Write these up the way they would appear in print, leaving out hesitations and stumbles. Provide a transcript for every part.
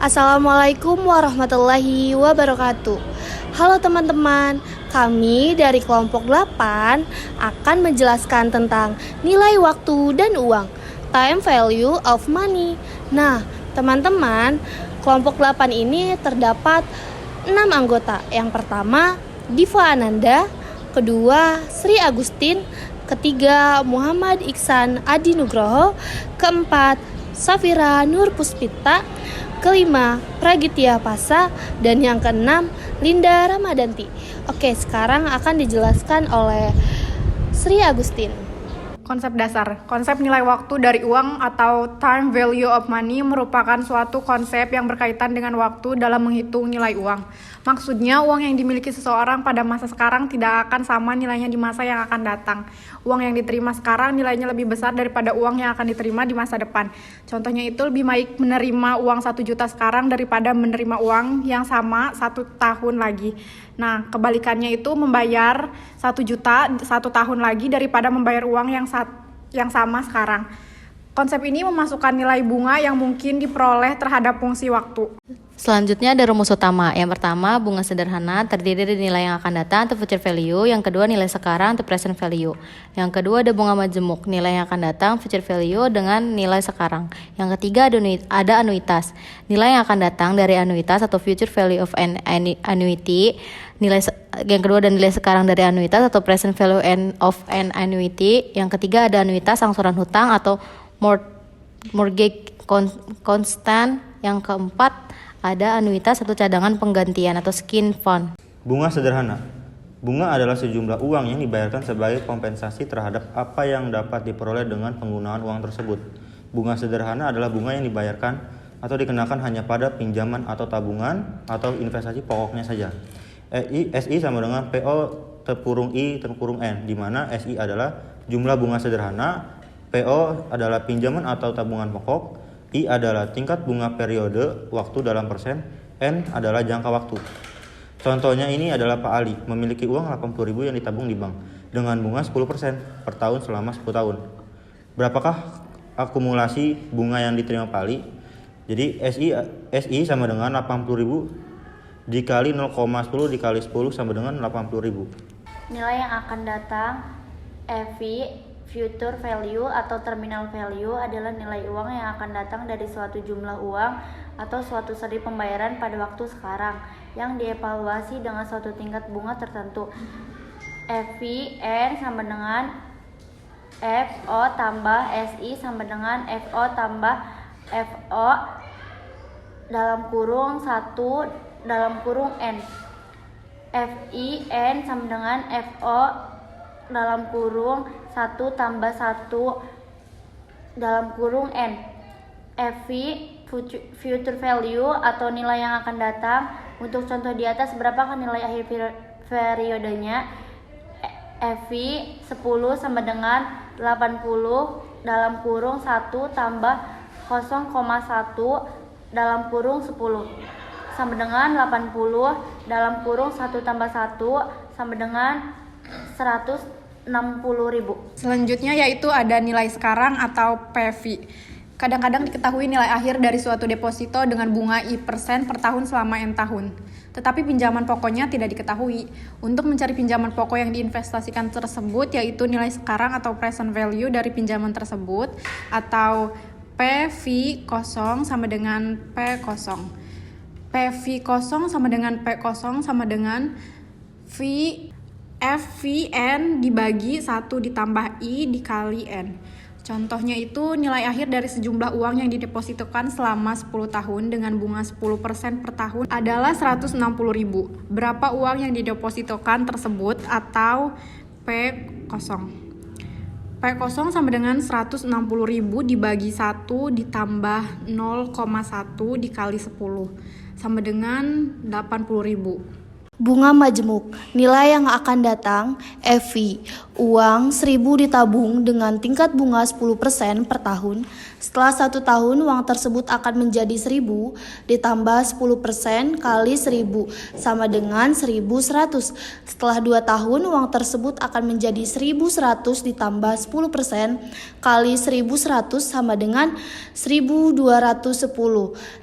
Assalamualaikum warahmatullahi wabarakatuh. Halo teman-teman, kami dari kelompok 8 akan menjelaskan tentang nilai waktu dan uang, time value of money. Nah, teman-teman, kelompok 8 ini terdapat 6 anggota. Yang pertama, Diva Ananda, kedua, Sri Agustin, ketiga, Muhammad Iksan Adi Nugroho, keempat, Safira Nur Puspita, kelima, Pragitya Pasa, dan yang keenam, Linda Ramadanti. Oke, sekarang akan dijelaskan oleh Sri Agustin. Konsep dasar. Konsep nilai waktu dari uang atau time value of money merupakan suatu konsep yang berkaitan dengan waktu dalam menghitung nilai uang. Maksudnya, uang yang dimiliki seseorang pada masa sekarang tidak akan sama nilainya di masa yang akan datang. Uang yang diterima sekarang nilainya lebih besar daripada uang yang akan diterima di masa depan. Contohnya itu, lebih baik menerima uang 1 juta sekarang daripada menerima uang yang sama 1 tahun lagi. Nah, kebalikannya itu membayar 1 juta 1 tahun lagi daripada membayar uang yang sama sekarang. Konsep ini memasukkan nilai bunga yang mungkin diperoleh terhadap fungsi waktu. Selanjutnya ada rumus utama. Yang pertama, bunga sederhana terdiri dari nilai yang akan datang atau future value. Yang kedua, nilai sekarang atau present value. Yang kedua, ada bunga majemuk, nilai yang akan datang, future value dengan nilai sekarang. Yang ketiga, ada anuitas, nilai yang akan datang dari anuitas atau future value of an annuity. Yang kedua, ada nilai sekarang dari anuitas atau present value of an annuity. Yang ketiga, ada anuitas angsuran hutang atau mortgage constant. Yang keempat, ada anuitas atau cadangan penggantian atau skin fund. Bunga sederhana. Bunga adalah sejumlah uang yang dibayarkan sebagai kompensasi terhadap apa yang dapat diperoleh dengan penggunaan uang tersebut. Bunga sederhana adalah bunga yang dibayarkan atau dikenakan hanya pada pinjaman atau tabungan atau investasi pokoknya saja. SI sama dengan PO terkurung I terkurung N, di mana SI adalah jumlah bunga sederhana, PO adalah pinjaman atau tabungan pokok, I adalah tingkat bunga periode waktu dalam persen, N adalah jangka waktu. Contohnya ini adalah Pak Ali, memiliki uang 80.000 yang ditabung di bank dengan bunga 10% per tahun selama 10 tahun. Berapakah akumulasi bunga yang diterima Pak Ali? Jadi SI sama dengan 80.000 dikali 0,10 dikali 10 sama dengan 80.000. Nilai yang akan datang, FV, future value atau terminal value adalah nilai uang yang akan datang dari suatu jumlah uang atau suatu seri pembayaran pada waktu sekarang yang dievaluasi dengan suatu tingkat bunga tertentu. FVN sama dengan FO tambah SI sama dengan FO tambah FO dalam kurung 1 dalam kurung N. FIN sama dengan FO dalam kurung 1 tambah 1 dalam kurung N. FV future value atau nilai yang akan datang. Untuk contoh di atas, berapakah nilai akhir periodenya? FV 10 sama dengan 80 dalam kurung 1 tambah 0,1 dalam kurung 10 sama dengan 80 dalam kurung 1 tambah 1 sama dengan 160.000. Selanjutnya yaitu ada nilai sekarang atau PV. Kadang-kadang diketahui nilai akhir dari suatu deposito dengan bunga I% per tahun selama N tahun. Tetapi pinjaman pokoknya tidak diketahui. Untuk mencari pinjaman pokok yang diinvestasikan tersebut yaitu nilai sekarang atau present value dari pinjaman tersebut atau PV0 sama dengan P0. PV0 sama dengan P0 sama dengan FVN dibagi 1 ditambah I dikali N. Contohnya itu nilai akhir dari sejumlah uang yang didepositokan selama 10 tahun dengan bunga 10% per tahun adalah 160.000. Berapa uang yang didepositokan tersebut atau P0? P0 sama dengan 160.000 dibagi 1 ditambah 0,1 dikali 10 sama dengan 80.000. Bunga majemuk, nilai yang akan datang, FV, uang 1.000 ditabung dengan tingkat bunga 10% per tahun Setelah 1 tahun, uang tersebut akan menjadi 1.000 ditambah 10% kali 1.000 sama dengan 1.100. Setelah 2 tahun, uang tersebut akan menjadi 1.100 ditambah 10% kali 1.100 sama dengan 1.210.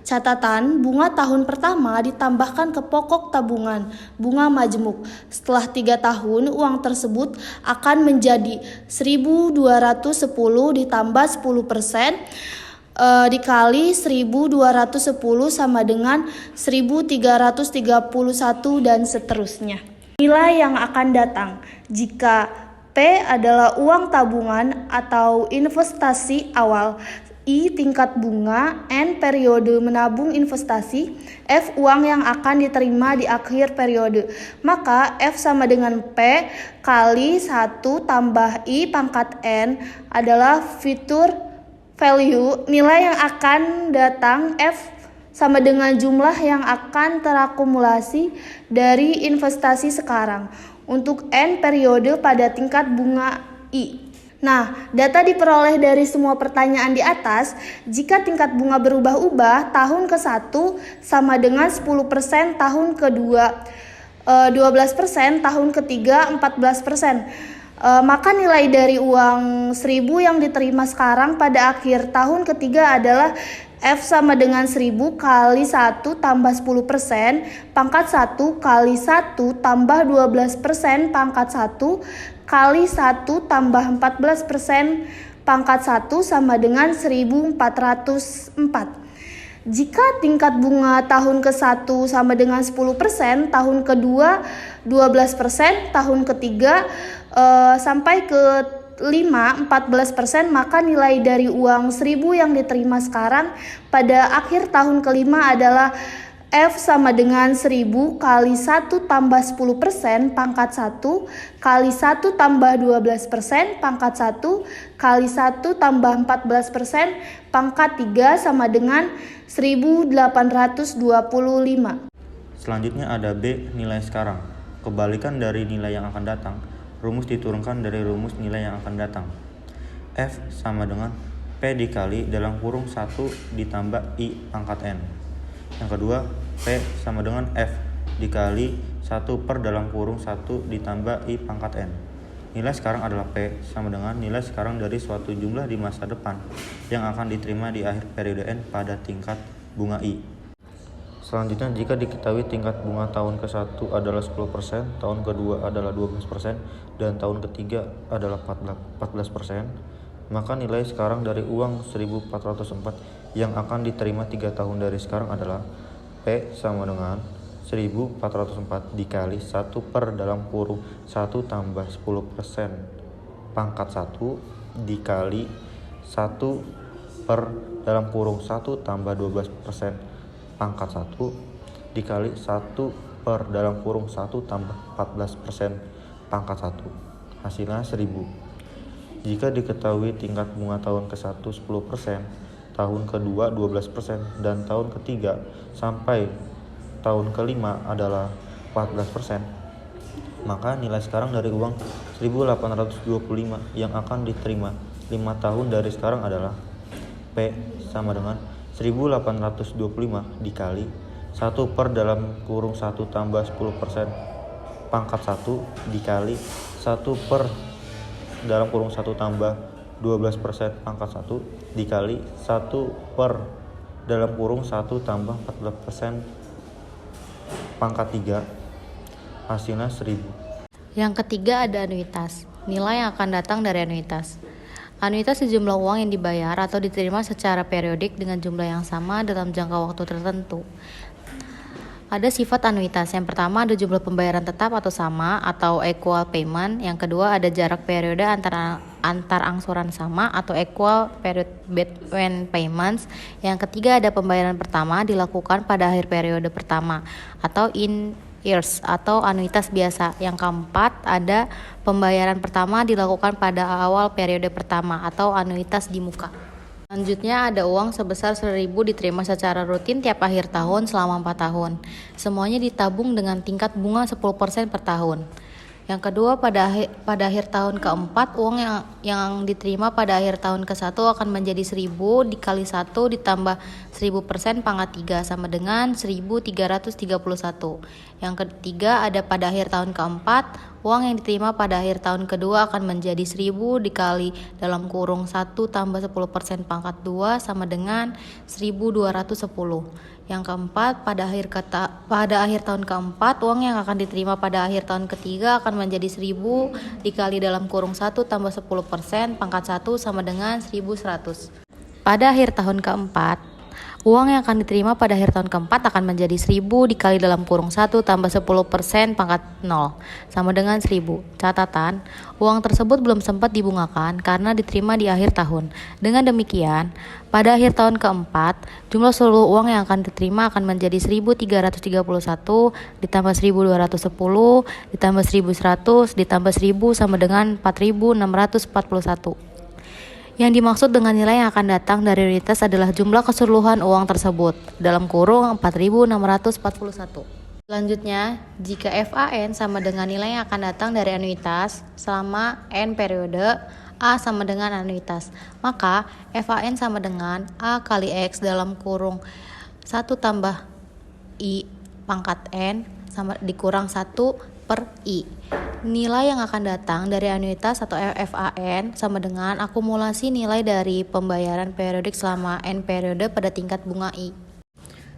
Catatan, bunga tahun pertama ditambahkan ke pokok tabungan bunga majemuk. Setelah 3 tahun, uang tersebut akan menjadi 1.210 ditambah 10% dikali 1.210 sama dengan 1.331 dan seterusnya. Nilai yang akan datang jika P adalah uang tabungan atau investasi awal, I tingkat bunga, N periode menabung investasi, F uang yang akan diterima di akhir periode. Maka F sama dengan P kali 1 tambah I pangkat N adalah future value. Nilai yang akan datang F sama dengan jumlah yang akan terakumulasi dari investasi sekarang untuk N periode pada tingkat bunga I. Nah, data diperoleh dari semua pertanyaan di atas. Jika tingkat bunga berubah-ubah, tahun ke-1 sama dengan 10%, tahun ke-2 12%, tahun ke-3 14%. Maka nilai dari uang 1.000 yang diterima sekarang pada akhir tahun ketiga adalah F sama dengan 1.000 kali 1 tambah 10% pangkat 1 kali 1 tambah 12% pangkat 1 kali 1 tambah 14% pangkat 1 sama dengan 1.404. Jika tingkat bunga tahun ke-1 sama dengan 10%, tahun ke-2 12%, tahun ke-3 sampai ke-5 14%, maka nilai dari uang 1.000 yang diterima sekarang pada akhir tahun ke-5 adalah F sama dengan 1.000 kali 1 tambah 10% pangkat 1 kali 1 tambah 12% pangkat 1 kali 1 tambah 14% pangkat 3 sama dengan 1.825. Selanjutnya ada B, nilai sekarang. Kebalikan dari nilai yang akan datang, rumus diturunkan dari rumus nilai yang akan datang. F sama dengan P dikali dalam kurung 1 ditambah I pangkat N. Yang kedua, P sama dengan F dikali 1 per dalam kurung 1 ditambah I pangkat N. Nilai sekarang adalah P sama dengan nilai sekarang dari suatu jumlah di masa depan yang akan diterima di akhir periode N pada tingkat bunga I. Selanjutnya, jika diketahui tingkat bunga tahun ke-1 adalah 10%, tahun ke-2 adalah 12%, dan tahun ketiga adalah 14%, maka nilai sekarang dari uang 1.404 yang akan diterima 3 tahun dari sekarang adalah P sama dengan 1.404 dikali 1 per dalam kurung 1 tambah 10% pangkat 1 dikali 1 per dalam kurung 1 tambah 12% pangkat 1 dikali 1 per dalam kurung 1 tambah 14% pangkat 1. Hasilnya 1.000. Jika diketahui tingkat bunga tahun ke-1 10%, tahun ke-2 12%, dan tahun ke-3 sampai tahun ke-5 adalah 14%, maka nilai sekarang dari uang 1.825 yang akan diterima 5 tahun dari sekarang adalah P sama dengan 1.825 dikali 1 per dalam kurung 1 tambah 10% pangkat 1 dikali 1 per dalam kurung 1 tambah 12% pangkat 1 dikali 1 per dalam kurung 1 tambah 14% pangkat 3. Hasilnya 1.000. Yang ketiga ada anuitas. Nilai yang akan datang dari anuitas. Anuitas sejumlah uang yang dibayar atau diterima secara periodik dengan jumlah yang sama dalam jangka waktu tertentu. Ada sifat anuitas. Yang pertama ada jumlah pembayaran tetap atau sama atau equal payment. Yang kedua ada jarak periode antar angsuran sama atau equal period between payments. Yang ketiga ada pembayaran pertama dilakukan pada akhir periode pertama atau in years atau anuitas biasa. Yang keempat ada pembayaran pertama dilakukan pada awal periode pertama atau anuitas di muka. Selanjutnya ada uang sebesar 1.000 diterima secara rutin tiap akhir tahun selama 4 tahun. Semuanya ditabung dengan tingkat bunga 10% per tahun. Yang kedua, pada akhir tahun keempat, uang yang diterima pada akhir tahun ke-1 akan menjadi 1000 dikali 1 ditambah 1000% pangkat 3 sama dengan 1331. Yang ketiga, ada pada akhir tahun keempat, uang yang diterima pada akhir tahun kedua akan menjadi 1000 dikali dalam kurung 1 tambah 10% pangkat 2 sama dengan 1210. Yang keempat, pada akhir tahun keempat, uang yang akan diterima pada akhir tahun ketiga akan menjadi 1000 dikali dalam kurung 1 tambah 10% pangkat 1 sama dengan 1100. Pada akhir tahun keempat, uang yang akan diterima pada akhir tahun keempat akan menjadi 1000 dikali dalam kurung 1 tambah 10% pangkat 0 sama dengan 1000. Catatan, uang tersebut belum sempat dibungakan karena diterima di akhir tahun. Dengan demikian, pada akhir tahun keempat, jumlah seluruh uang yang akan diterima akan menjadi 1331 ditambah 1210 ditambah 1100 ditambah 1000 sama dengan 4641. Yang dimaksud dengan nilai yang akan datang dari anuitas adalah jumlah keseluruhan uang tersebut, dalam kurung 4641. Selanjutnya, jika FAN sama dengan nilai yang akan datang dari anuitas selama N periode, A sama dengan anuitas, maka FAN sama dengan A kali X dalam kurung 1 tambah I pangkat N sama dikurang 1 per I. Nilai yang akan datang dari anuitas atau FAN sama dengan akumulasi nilai dari pembayaran periodik selama N periode pada tingkat bunga I.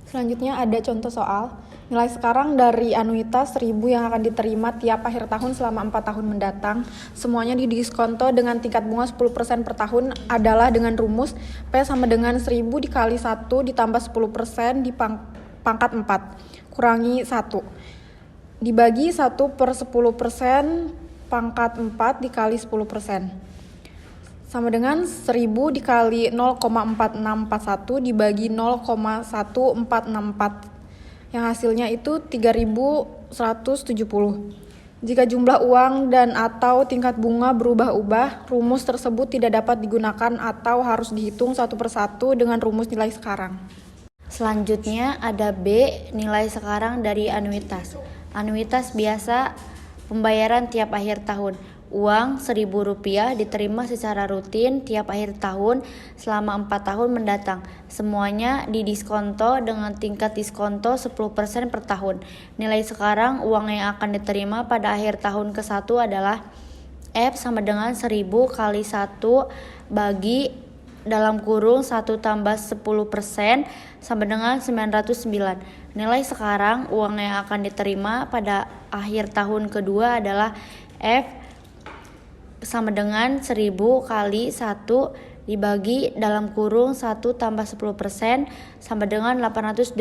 Selanjutnya ada contoh soal. Nilai sekarang dari anuitas 1000 yang akan diterima tiap akhir tahun selama 4 tahun mendatang. Semuanya didiskonto dengan tingkat bunga 10% per tahun adalah dengan rumus P sama dengan 1000 dikali 1 ditambah 10% di pangkat 4 kurangi 1. Dibagi 1 per 10% pangkat 4 dikali 10%. Sama dengan 1000 dikali 0,4641 dibagi 0,1464. Yang hasilnya itu 3170. Jika jumlah uang dan atau tingkat bunga berubah-ubah, rumus tersebut tidak dapat digunakan atau harus dihitung satu persatu dengan rumus nilai sekarang. Selanjutnya ada B, nilai sekarang dari anuitas. Anuitas biasa pembayaran tiap akhir tahun. Uang Rp1.000 diterima secara rutin tiap akhir tahun selama 4 tahun mendatang. Semuanya didiskonto dengan tingkat diskonto 10% per tahun. Nilai sekarang uang yang akan diterima pada akhir tahun ke-1 adalah F sama dengan 1000 kali 1 bagi dalam kurung 1 tambah 10% sama dengan 909. Nilai sekarang uang yang akan diterima pada akhir tahun kedua adalah F sama dengan 1000 kali 1 dibagi dalam kurung 1 tambah 10% sama dengan 826.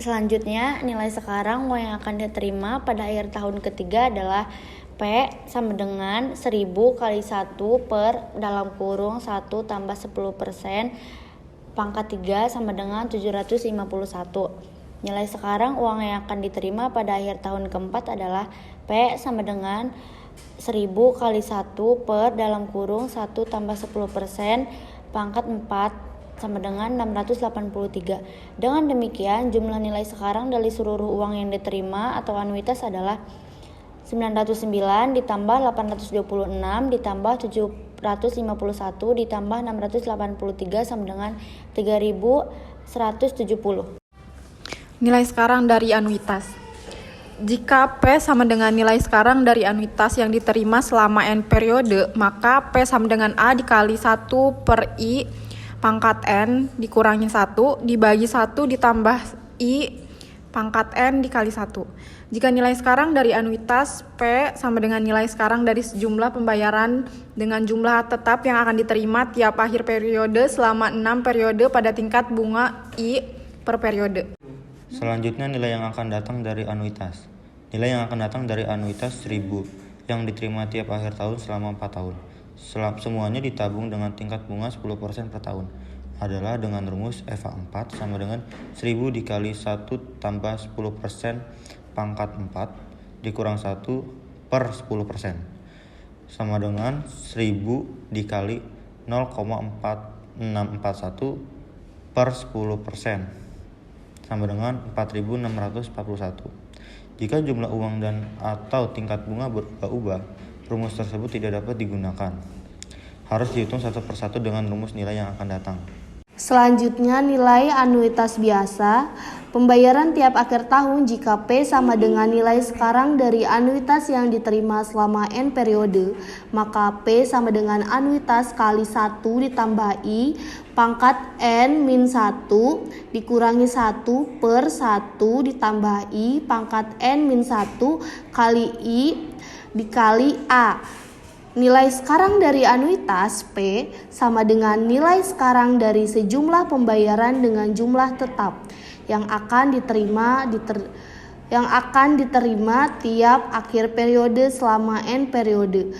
Selanjutnya, nilai sekarang uang yang akan diterima pada akhir tahun ketiga adalah P sama dengan 1000 kali 1 per dalam kurung 1 tambah 10% pangkat 3 sama dengan 751. Nilai sekarang uang yang akan diterima pada akhir tahun keempat adalah P sama dengan 1000 kali 1 per dalam kurung 1 tambah 10% pangkat 4 sama dengan 683. Dengan demikian, jumlah nilai sekarang dari seluruh uang yang diterima atau anuitas adalah 909 ditambah 826 ditambah 751 ditambah 683 sama dengan 3170. Nilai sekarang dari anuitas. Jika P sama dengan nilai sekarang dari anuitas yang diterima selama N periode, maka P sama dengan A dikali 1 per I pangkat N dikurangi 1 dibagi 1 ditambah I pangkat N dikali 1. Jika nilai sekarang dari anuitas P sama dengan nilai sekarang dari sejumlah pembayaran dengan jumlah tetap yang akan diterima tiap akhir periode selama 6 periode pada tingkat bunga I per periode. Selanjutnya, nilai yang akan datang dari anuitas. Nilai yang akan datang dari anuitas 1000 yang diterima tiap akhir tahun selama 4 tahun. Semuanya ditabung dengan tingkat bunga 10% per tahun. Adalah dengan rumus FA4 sama dengan 1000 dikali 1 tambah 10% pangkat 4 dikurang 1 per 10% sama dengan 1000 dikali 0,4641 per 10% sama dengan 4641. Jika jumlah uang dan atau tingkat bunga berubah-ubah, rumus tersebut tidak dapat digunakan. Harus dihitung satu persatu dengan rumus nilai yang akan datang. Selanjutnya, nilai anuitas biasa. Pembayaran tiap akhir tahun jika P sama dengan nilai sekarang dari anuitas yang diterima selama N periode, maka P sama dengan anuitas kali 1 ditambah I pangkat N min 1 dikurangi 1 per 1 ditambah I pangkat N min 1 kali I dikali A. Nilai sekarang dari anuitas P sama dengan nilai sekarang dari sejumlah pembayaran dengan jumlah tetap yang akan diterima tiap akhir periode selama N periode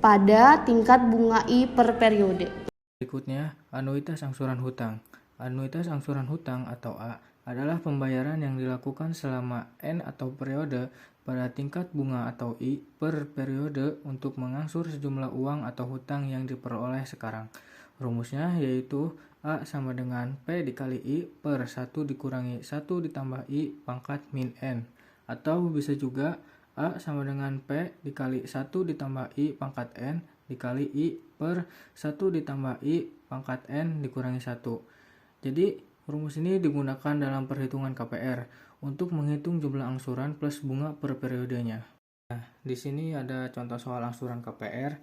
pada tingkat bunga I per periode. Berikutnya, anuitas angsuran hutang. Anuitas angsuran hutang atau A adalah pembayaran yang dilakukan selama N atau periode pada tingkat bunga atau I per periode untuk mengangsur sejumlah uang atau hutang yang diperoleh sekarang. Rumusnya yaitu A sama dengan P dikali I per 1 dikurangi 1 ditambah I pangkat min N. Atau bisa juga A sama dengan P dikali 1 ditambah I pangkat N dikali I per 1 ditambah I pangkat N dikurangi 1. Jadi rumus ini digunakan dalam perhitungan KPR untuk menghitung jumlah angsuran plus bunga per periodenya. Nah, di sini ada contoh soal angsuran KPR.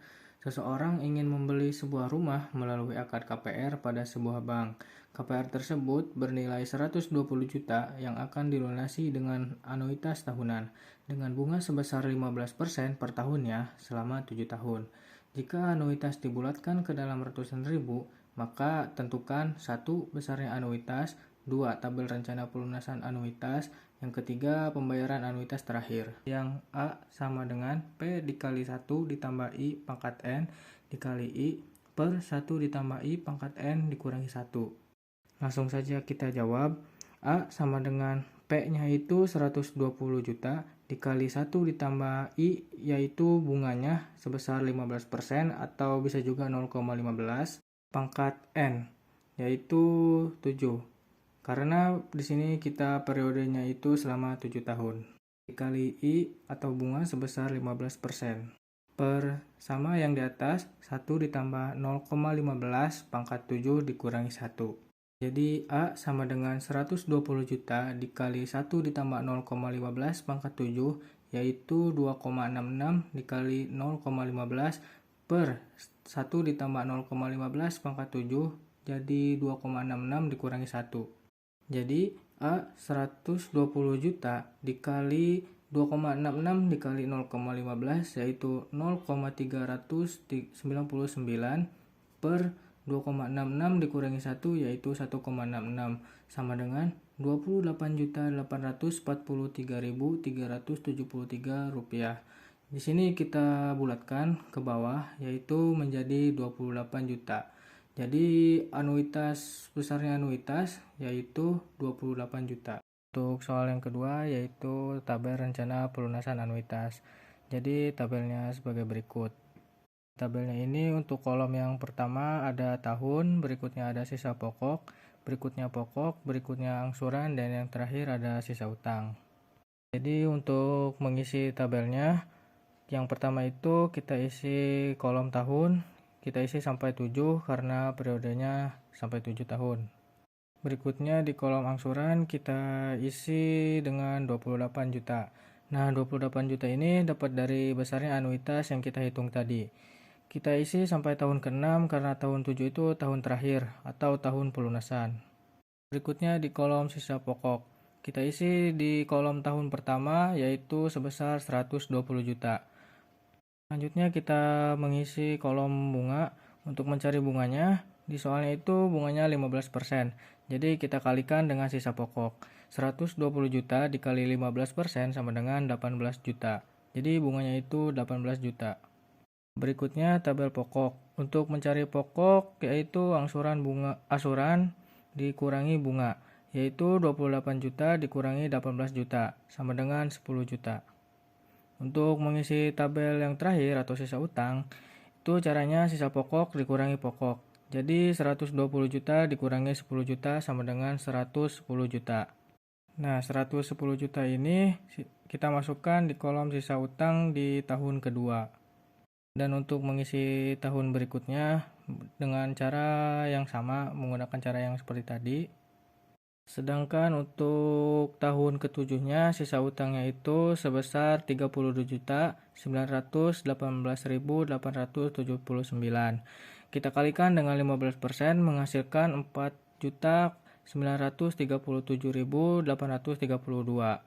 Seseorang ingin membeli sebuah rumah melalui akad KPR pada sebuah bank. KPR tersebut bernilai 120 juta yang akan dilunasi dengan anuitas tahunan dengan bunga sebesar 15% per tahunnya selama 7 tahun. Jika anuitas dibulatkan ke dalam ratusan ribu, maka tentukan 1. Besarnya anuitas, 2. Tabel rencana pelunasan anuitas, yang ketiga pembayaran anuitas terakhir. Yang A sama dengan P dikali 1 ditambah I pangkat N dikali I per 1 ditambah I pangkat N dikurangi 1. Langsung saja kita jawab. A sama dengan P-nya itu 120 juta dikali 1 ditambah I yaitu bunganya sebesar 15% atau bisa juga 0,15 pangkat N yaitu 7. Karena di sini kita periodenya itu selama 7 tahun. Dikali I atau bunga sebesar 15%. Per sama yang di atas 1 ditambah 0,15 pangkat 7 dikurangi 1. Jadi A sama dengan 120 juta dikali 1 ditambah 0,15 pangkat 7 yaitu 2,66 dikali 0,15 per 1 ditambah 0,15 pangkat 7 jadi 2,66 dikurangi 1. Jadi A 120 juta dikali 2,66 dikali 0,15 yaitu 0,399 per 2,66 dikurangi 1 yaitu 1,66 sama dengan 28.843.373 rupiah. Di sini kita bulatkan ke bawah yaitu menjadi 28 juta. Jadi besarnya anuitas yaitu 28 juta. Untuk soal yang kedua yaitu tabel rencana pelunasan anuitas. Jadi tabelnya sebagai berikut. Tabelnya ini untuk kolom yang pertama ada tahun, berikutnya ada sisa pokok, berikutnya angsuran, dan yang terakhir ada sisa utang. Jadi untuk mengisi tabelnya, yang pertama itu kita isi kolom tahun. Kita isi sampai 7 karena periodenya sampai 7 tahun. Berikutnya di kolom angsuran kita isi dengan 28 juta. Nah 28 juta ini dapat dari besarnya anuitas yang kita hitung tadi. Kita isi sampai tahun ke-6 karena tahun 7 itu tahun terakhir atau tahun pelunasan. Berikutnya di kolom sisa pokok. Kita isi di kolom tahun pertama yaitu sebesar 120 juta. Selanjutnya kita mengisi kolom bunga. Untuk mencari bunganya, di soalnya itu bunganya 15%. Jadi kita kalikan dengan sisa pokok. 120 juta dikali 15% sama dengan 18 juta. Jadi bunganya itu 18 juta. Berikutnya tabel pokok. Untuk mencari pokok yaitu asuran dikurangi bunga. Yaitu 28 juta dikurangi 18 juta sama dengan 10 juta. Untuk mengisi tabel yang terakhir atau sisa utang, itu caranya sisa pokok dikurangi pokok. Jadi 120 juta dikurangi 10 juta sama dengan 110 juta. Nah, 110 juta ini kita masukkan di kolom sisa utang di tahun kedua. Dan untuk mengisi tahun berikutnya dengan cara yang sama, menggunakan cara yang seperti tadi. Sedangkan untuk tahun ketujuhnya sisa utangnya itu sebesar 32.918.879. Kita kalikan dengan 15% menghasilkan 4.937.832.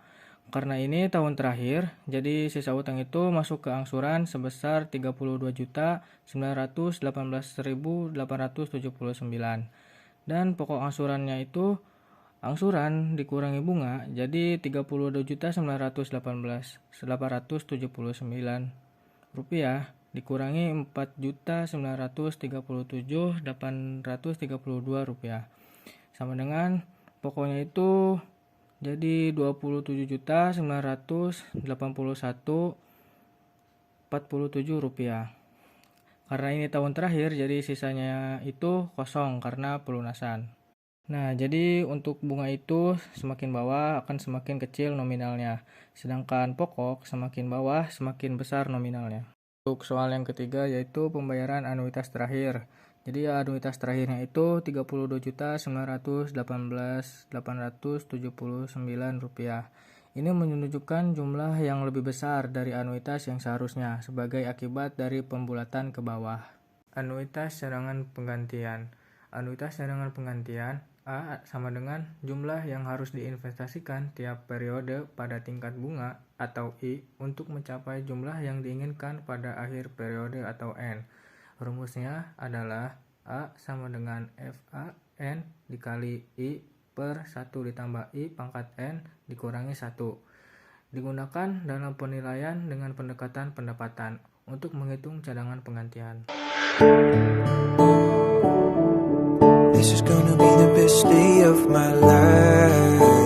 Karena ini tahun terakhir, jadi sisa utang itu masuk ke angsuran sebesar 32.918.879. Dan pokok angsurannya itu angsuran dikurangi bunga, jadi 32.918.879 rupiah dikurangi 4.937.832 rupiah. Sama dengan pokoknya itu jadi 27.981.47 rupiah. Karena ini tahun terakhir, jadi sisanya itu kosong karena pelunasan. Nah, jadi untuk bunga itu semakin bawah akan semakin kecil nominalnya. Sedangkan pokok semakin bawah semakin besar nominalnya. Untuk soal yang ketiga yaitu pembayaran anuitas terakhir. Jadi anuitas terakhirnya itu Rp32.918.879. Ini menunjukkan jumlah yang lebih besar dari anuitas yang seharusnya sebagai akibat dari pembulatan ke bawah. Anuitas cadangan penggantian. Anuitas cadangan penggantian A sama dengan jumlah yang harus diinvestasikan tiap periode pada tingkat bunga, atau I untuk mencapai jumlah yang diinginkan pada akhir periode, atau N. Rumusnya adalah A sama dengan FAN dikali I per 1 ditambah I pangkat N dikurangi 1. Digunakan dalam penilaian dengan pendekatan pendapatan untuk menghitung cadangan penggantian. This is gonna be the best day of my life.